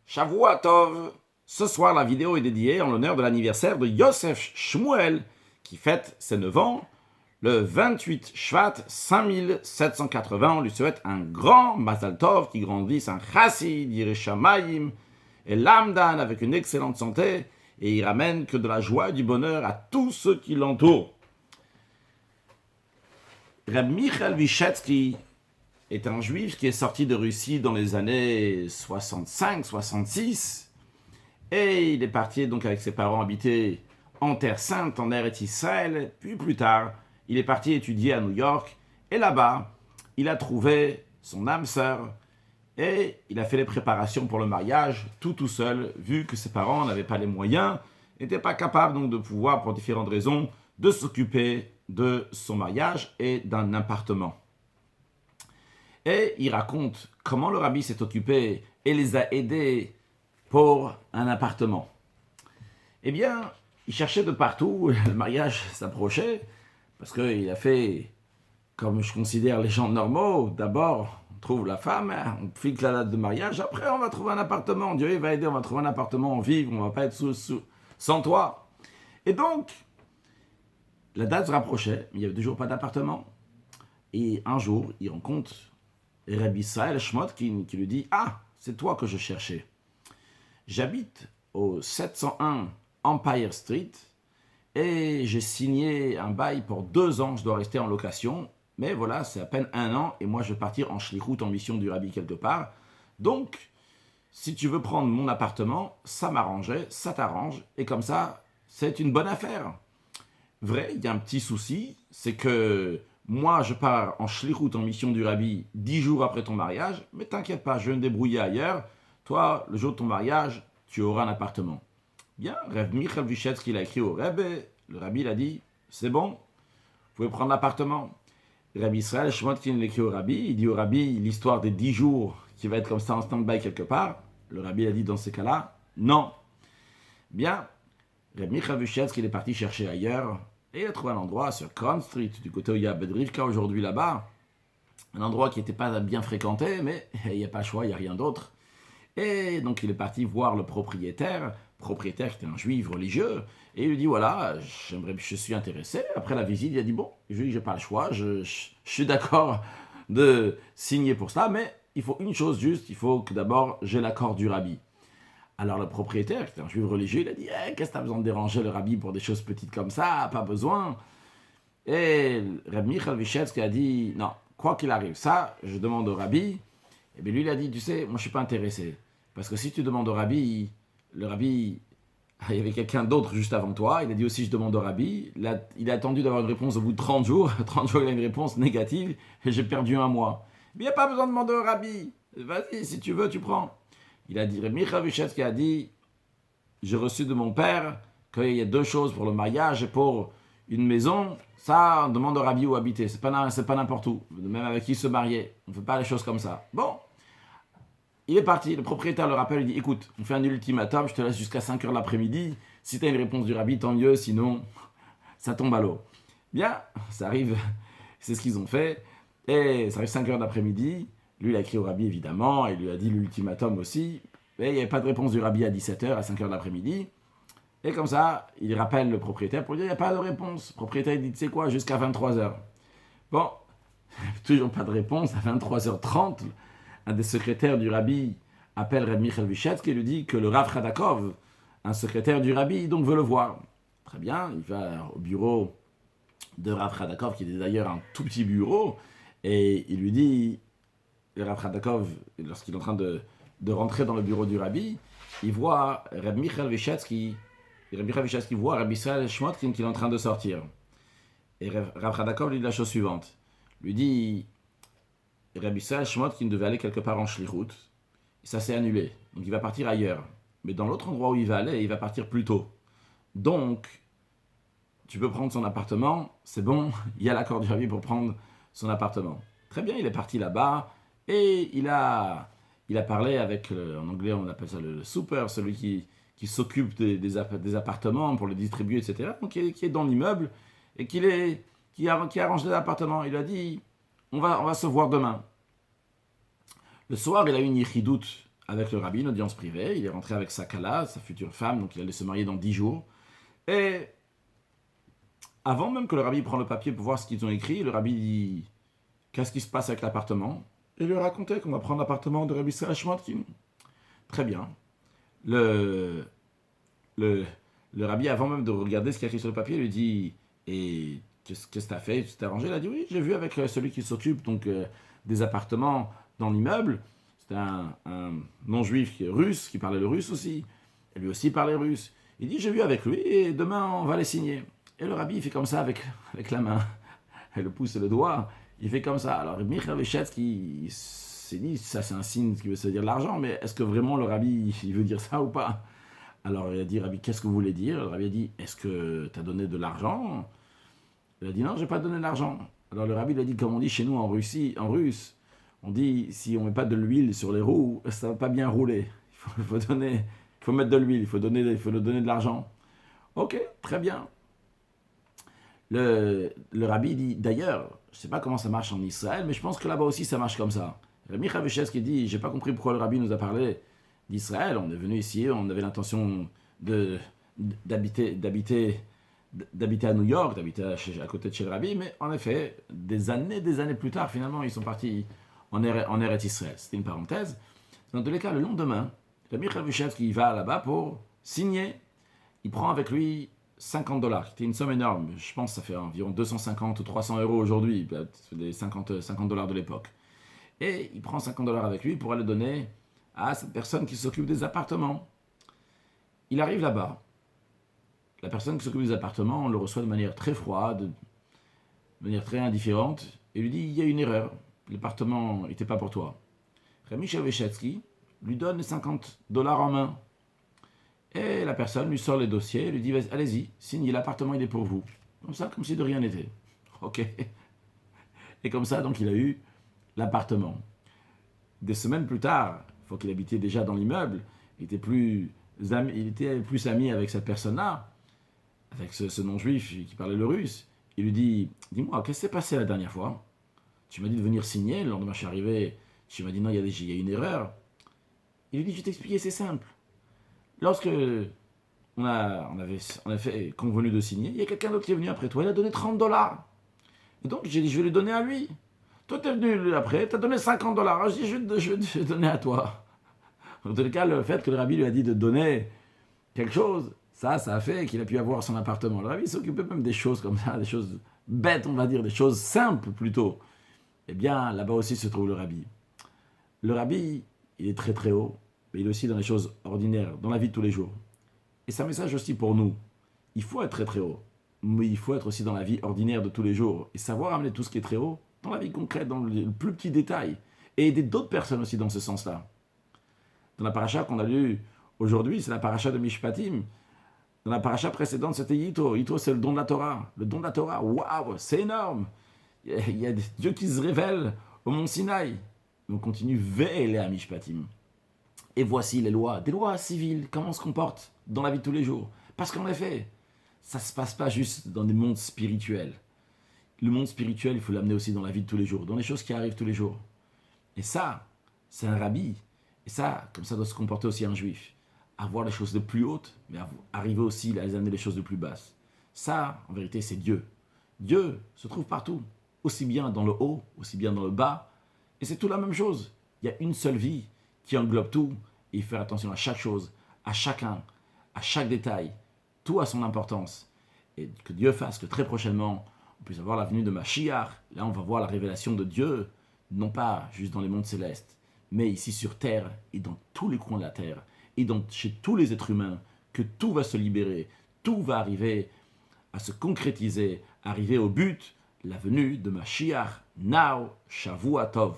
Shavua Tov. Ce soir, la vidéo est dédiée en l'honneur de l'anniversaire de Yosef Shmuel, qui fête ses 9 ans. Le 28 Shvat 5780, on lui souhaite un grand Mazal Tov, qui grandisse un Chassid, Yireh Shamayim, et Lamdan avec une excellente santé, et il ramène que de la joie et du bonheur à tous ceux qui l'entourent. Reb Michael Vyshetsky est un juif qui est sorti de Russie dans les années 65-66, et il est parti donc avec ses parents habiter en Terre Sainte, en Eretz Israël, puis plus tard, il est parti étudier à New York, et là-bas, il a trouvé son âme sœur, et il a fait les préparations pour le mariage tout seul, vu que ses parents n'avaient pas les moyens, n'étaient pas capables donc de pouvoir, pour différentes raisons, de s'occuper de son mariage et d'un appartement. Et il raconte comment le rabbi s'est occupé et les a aidés pour un appartement. Eh bien, il cherchait de partout, le mariage s'approchait, parce qu'il a fait, comme je considère les gens normaux, d'abord on trouve la femme, on fixe la date de mariage, après on va trouver un appartement, Dieu il va aider, on va trouver un appartement, on vit, on va pas être sans toit. Et donc, la date se rapprochait, mais il n'y avait toujours pas d'appartement. Et un jour, il rencontre Rabbi Israël Shmotkin qui lui dit « Ah, c'est toi que je cherchais. J'habite au 701 Empire Street et j'ai signé un bail pour 2 ans, je dois rester en location. Mais voilà, c'est à peine 1 an et moi je vais partir en shlichut, en mission du rabbi quelque part. Donc, si tu veux prendre mon appartement, ça m'arrangerait, ça t'arrange et comme ça, c'est une bonne affaire. » Vrai, il y a un petit souci, c'est que moi, je pars en shlichut, en mission du rabbi, 10 jours après ton mariage, mais t'inquiète pas, je vais me débrouiller ailleurs. Toi, le jour de ton mariage, tu auras un appartement. Bien, Reb Michael Vyshetsky l'a écrit au Rebbe, le rabbi l'a dit, c'est bon, vous pouvez prendre l'appartement. Rabbi Israël Shmotkin l'a écrit au rabbi, il dit au rabbi l'histoire des 10 jours qui va être comme ça en stand-by quelque part. Le rabbi a dit dans ces cas-là, non. Bien, Reb Michael Vyshetsky est parti chercher ailleurs, et il a trouvé un endroit sur Crown Street, du côté où il y a Bedrivka aujourd'hui là-bas. Un endroit qui n'était pas bien fréquenté, mais il n'y a pas le choix, il n'y a rien d'autre. Et donc il est parti voir le propriétaire qui était un juif religieux, et il lui dit voilà, je suis intéressé. Après la visite, il a dit bon, j'ai pas le choix, je suis d'accord de signer pour ça, mais il faut une chose juste, il faut que d'abord j'ai l'accord du rabbi. Alors le propriétaire, qui était un juif religieux, il a dit qu'est-ce que tu as besoin de déranger le rabbi pour des choses petites comme ça, pas besoin. Et Reb Michael Vyshetsky a dit non, quoi qu'il arrive, ça, je demande au rabbi. Et bien lui, il a dit tu sais, moi je suis pas intéressé. Parce que si tu demandes au rabbi, le rabbi, il y avait quelqu'un d'autre juste avant toi, il a dit aussi je demande au rabbi, il a attendu d'avoir une réponse au bout de 30 jours, 30 jours il a une réponse négative, et j'ai perdu 1 mois. Mais il n'y a pas besoin de demander au rabbi, vas-y, si tu veux, tu prends. Il a dit, Michael Vyshetsky a dit, j'ai reçu de mon père qu'il y a 2 choses pour le mariage et pour une maison, ça on demande au rabbi où habiter, c'est pas n'importe où, même avec qui se marier, on ne fait pas les choses comme ça. Bon. Il est parti, le propriétaire le rappelle, il dit écoute, on fait un ultimatum, je te laisse jusqu'à 5h de l'après-midi. Si tu as une réponse du rabbi, tant mieux, sinon ça tombe à l'eau. Bien, ça arrive, c'est ce qu'ils ont fait. Et ça arrive 5h de l'après-midi. Lui, il a écrit au rabbi évidemment, il lui a dit l'ultimatum aussi. Mais il n'y avait pas de réponse du rabbi à 17h, à 5h de l'après-midi. Et comme ça, il rappelle le propriétaire pour lui dire il n'y a pas de réponse. Le propriétaire il dit tu sais quoi, jusqu'à 23h. Bon, toujours pas de réponse, à 23h30. Un des secrétaires du rabbi appelle Reb Michael Vyshetsky et lui dit que le Rav Radakov, un secrétaire du rabbi, donc veut le voir. Très bien, il va au bureau de Rav Radakov, qui est d'ailleurs un tout petit bureau, et il lui dit, le Rav Radakov, lorsqu'il est en train de rentrer dans le bureau du rabbi, il voit Reb Michael Vyshetsky, Reb Michael Vyshetsky voit Reb Israël Shmotkin qui est en train de sortir. Et Rav Radakov lui dit la chose suivante, lui dit Rabbi Israël Shmotkin devait aller quelque part en shlichut, et ça s'est annulé. Donc il va partir ailleurs. Mais dans l'autre endroit où il va aller, il va partir plus tôt. Donc, tu peux prendre son appartement, c'est bon, il y a l'accord du rabbi pour prendre son appartement. Très bien, il est parti là-bas, et il a parlé avec, en anglais on appelle ça le super, celui qui s'occupe des appartements pour les distribuer, etc. Donc qui est dans l'immeuble, et qui arrange les appartements. Il a dit on va se voir demain. Le soir, il a eu une yichidout avec le rabbi, une audience privée. Il est rentré avec sa kala, sa future femme, donc il allait se marier dans 10 jours. Et avant même que le rabbi prenne le papier pour voir ce qu'ils ont écrit, le rabbi dit « Qu'est-ce qui se passe avec l'appartement ?» Et il lui racontait qu'on va prendre l'appartement de Rabbi Israël Shmotkin. Très bien. Le rabbi, avant même de regarder ce qu'il y a écrit sur le papier, lui dit « Et qu'est-ce que tu as fait? Tu t'es arrangé ?» Il a dit « Oui, j'ai vu avec celui qui s'occupe donc des appartements dans l'immeuble. » C'était un non-juif russe qui parlait le russe aussi. Et lui aussi parlait russe. Il dit « J'ai vu avec lui et demain on va les signer. » Et le rabbi, il fait comme ça avec la main, et le pouce et le doigt. Il fait comme ça. Alors, Michael Veshetsky s'est dit, ça c'est un signe qui veut se dire l'argent, mais est-ce que vraiment le rabbi, il veut dire ça ou pas? Alors, il a dit, rabbi, qu'est-ce que vous voulez dire? Le rabbi a dit, est-ce que tu as donné de l'argent? Il a dit, non, je n'ai pas donné de l'argent. Alors, le rabbi lui a dit, comme on dit chez nous en Russie, en russe, on dit, si on ne met pas de l'huile sur les roues, ça ne va pas bien rouler. Il faut mettre de l'huile, il faut donner de l'argent. Ok, très bien. Le rabbi dit, d'ailleurs, je ne sais pas comment ça marche en Israël, mais je pense que là-bas aussi ça marche comme ça. Rabbi Chaveshevski dit, j'ai pas compris pourquoi le rabbi nous a parlé d'Israël. On est venu ici, on avait l'intention d'habiter à New York, d'habiter à côté de chez le rabbi, mais en effet, des années plus tard, finalement, ils sont partis en Eretz Israël. C'était une parenthèse. Dans tous les cas, le lendemain, Rabbi Chaveshevski va là-bas pour signer. Il prend avec lui $50, qui était une somme énorme. Je pense que ça fait environ 250 ou 300 euros aujourd'hui, les $50 de l'époque. Et il prend $50 avec lui pour aller donner à cette personne qui s'occupe des appartements. Il arrive là-bas. La personne qui s'occupe des appartements, on le reçoit de manière très froide, de manière très indifférente, et lui dit, il y a une erreur, l'appartement n'était pas pour toi. Rabbi Chaveshetsky lui donne les $50 en main. Et la personne lui sort les dossiers et lui dit, allez-y, signez, l'appartement, il est pour vous. Comme ça, comme si de rien n'était. Ok. Et comme ça, donc, il a eu l'appartement. Des semaines plus tard, il faut qu'il habitait déjà dans l'immeuble, il était plus ami avec cette personne-là, avec ce non-juif qui parlait le russe. Il lui dit, dis-moi, qu'est-ce qui s'est passé la dernière fois? Tu m'as dit de venir signer, le lendemain je suis arrivé, tu m'as dit non, il y a une erreur. Il lui dit, je vais t'expliquer, c'est simple. Lorsque on avait convenu de signer, il y a quelqu'un d'autre qui est venu après toi, il a donné $30. Et donc j'ai dit, je vais lui donner à lui. Toi, tu es venu après, tu as donné $50. Je dis, je vais donner à toi. En tout cas, le fait que le rabbi lui a dit de donner quelque chose, ça a fait qu'il a pu avoir son appartement. Le rabbi s'occupait même des choses comme ça, des choses bêtes, on va dire, des choses simples plutôt. Eh bien, là-bas aussi se trouve le rabbi. Le rabbi, il est très très haut, mais il est aussi dans les choses ordinaires, dans la vie de tous les jours. Et c'est un message aussi pour nous. Il faut être très très haut, mais il faut être aussi dans la vie ordinaire de tous les jours et savoir amener tout ce qui est très haut dans la vie concrète, dans le plus petit détail, et aider d'autres personnes aussi dans ce sens-là. Dans la paracha qu'on a lue aujourd'hui, c'est la paracha de Mishpatim. Dans la paracha précédente, c'était Yitro. Yitro, c'est le don de la Torah. Le don de la Torah, waouh, c'est énorme. Il y a Dieu qui se révèle au mont Sinaï. On continue veiller à Mishpatim. Et voici les lois, des lois civiles, comment on se comporte dans la vie de tous les jours. Parce qu'en effet, ça ne se passe pas juste dans des mondes spirituels. Le monde spirituel, il faut l'amener aussi dans la vie de tous les jours, dans les choses qui arrivent tous les jours. Et ça, c'est un rabbi. Et ça, comme ça doit se comporter aussi un juif. Avoir les choses de plus hautes, mais arriver aussi à les amener les choses de plus basses. Ça, en vérité, c'est Dieu. Dieu se trouve partout, aussi bien dans le haut, aussi bien dans le bas. Et c'est tout la même chose. Il y a une seule vie qui englobe tout. Et il faut faire attention à chaque chose, à chacun, à chaque détail. Tout a son importance. Et que Dieu fasse que très prochainement, on puisse avoir la venue de Mashiach. Là, on va voir la révélation de Dieu, non pas juste dans les mondes célestes, mais ici sur terre et dans tous les coins de la terre, et chez tous les êtres humains, que tout va se libérer, tout va arriver à se concrétiser, arriver au but, la venue de Mashiach, now, Shavua Tov.